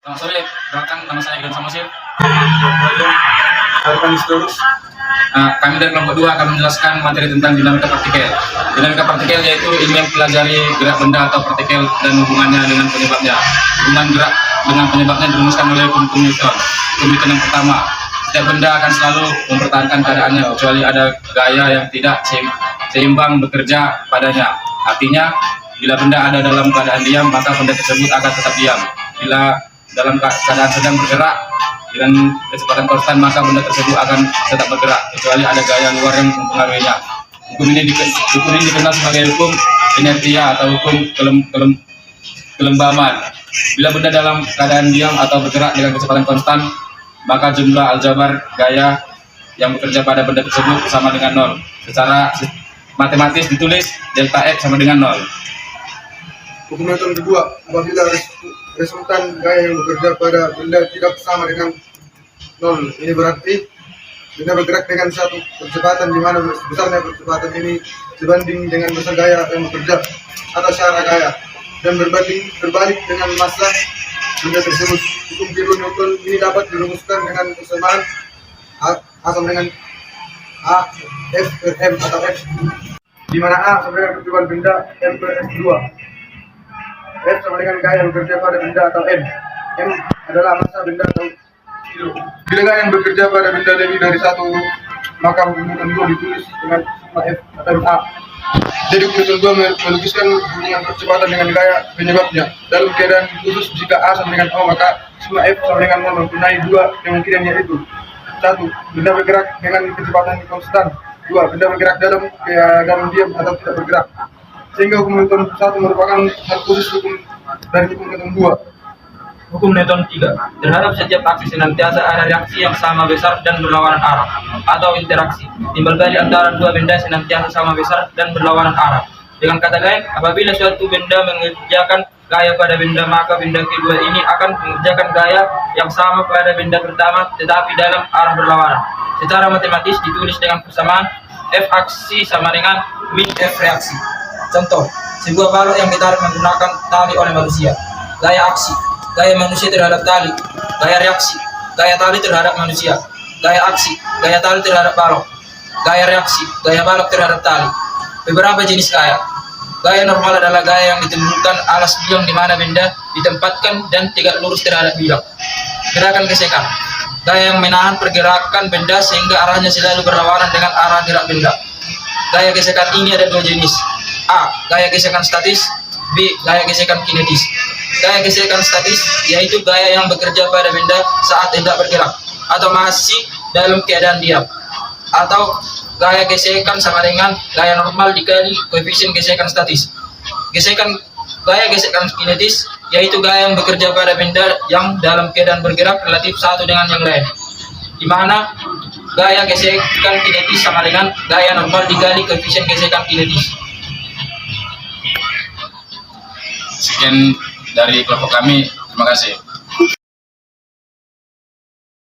Selamat sore, perkenalkan nama saya Gideon Samosir. Kami dari kelompok 2 akan menjelaskan materi tentang dinamika partikel. Dinamika partikel yaitu ilmu yang mempelajari gerak benda atau partikel dan hubungannya dengan penyebabnya. Hubungan gerak dengan penyebabnya dirumuskan oleh hukum Newton. Hukum Newton yang pertama, setiap benda akan selalu mempertahankan keadaannya kecuali ada gaya yang tidak seimbang bekerja padanya. Artinya, bila benda ada dalam keadaan diam, maka benda tersebut akan tetap diam. Bila dalam keadaan sedang bergerak dengan kecepatan konstan, maka benda tersebut akan tetap bergerak kecuali ada gaya luar yang mempengaruhinya. Hukum ini dikenal sebagai hukum inertia atau hukum kelembaban. Bila benda dalam keadaan diam atau bergerak dengan kecepatan konstan, maka jumlah aljabar gaya yang bekerja pada benda tersebut sama dengan 0. Secara matematis ditulis delta X sama dengan 0. Hukum Newton kedua, apabila resultan gaya yang bekerja pada benda tidak sama dengan 0, ini berarti benda bergerak dengan satu percepatan di mana besarnya percepatan ini sebanding dengan massa gaya yang bekerja atau secara gaya, dan berbalik dengan massa benda tersebut. Hukum kedua Newton ini dapat dirumuskan dengan persamaan A sama dengan A F per M atau F, di mana A sama dengan percobaan benda, M per F2. F sama dengan gaya yang bekerja pada benda atau M. M adalah massa benda atau kilo. Bila gaya yang bekerja pada benda lebih dari 1, maka hukum Newton 2 ditulis dengan sigma F atau A. Jadi hukum Newton 2 melukiskan hubungan percepatan dengan gaya penyebabnya. Dalam keadaan khusus, jika A sama dengan O, maka sigma F sama dengan 0 mempunyai 2 kemungkinan, yaitu 1. Benda bergerak dengan kecepatan konstan. 2. Benda bergerak dalam diam atau tidak bergerak. Sehingga hukum Newton 1 merupakan hal khusus dari hukum Newton 2. Hukum Newton 3. Terhadap setiap aksi senantiasa ada reaksi yang sama besar dan berlawanan arah, atau interaksi. Timbal balik antara dua benda senantiasa sama besar dan berlawanan arah. Dengan kata lain, apabila suatu benda mengerjakan gaya pada benda, maka benda kedua ini akan mengerjakan gaya yang sama pada benda pertama, tetapi dalam arah berlawanan. Secara matematis ditulis dengan persamaan F aksi sama dengan min F reaksi. Contoh, sebuah balok yang ditarik menggunakan tali oleh manusia. Gaya aksi, gaya manusia terhadap tali. Gaya reaksi, gaya tali terhadap manusia. Gaya aksi, gaya tali terhadap balok. Gaya reaksi, gaya balok terhadap tali. Beberapa jenis gaya. Gaya normal adalah gaya yang ditemukan alas biang di mana benda ditempatkan dan tegak lurus terhadap biang. Gerakan gesekan, gaya yang menahan pergerakan benda sehingga arahnya selalu berlawanan dengan arah gerak benda. Gaya gesekan ini ada 2 jenis. A. Gaya gesekan statis. B. Gaya gesekan kinetis. Gaya gesekan statis yaitu gaya yang bekerja pada benda saat tidak bergerak atau masih dalam keadaan diam. Atau gaya gesekan sama dengan gaya normal dikali koefisien gesekan statis. Gaya gesekan kinetis yaitu gaya yang bekerja pada benda yang dalam keadaan bergerak relatif satu dengan yang lain, di mana gaya gesekan kinetis sama dengan gaya normal dikali koefisien gesekan kinetis. Sekian dari kelompok kami, terima kasih.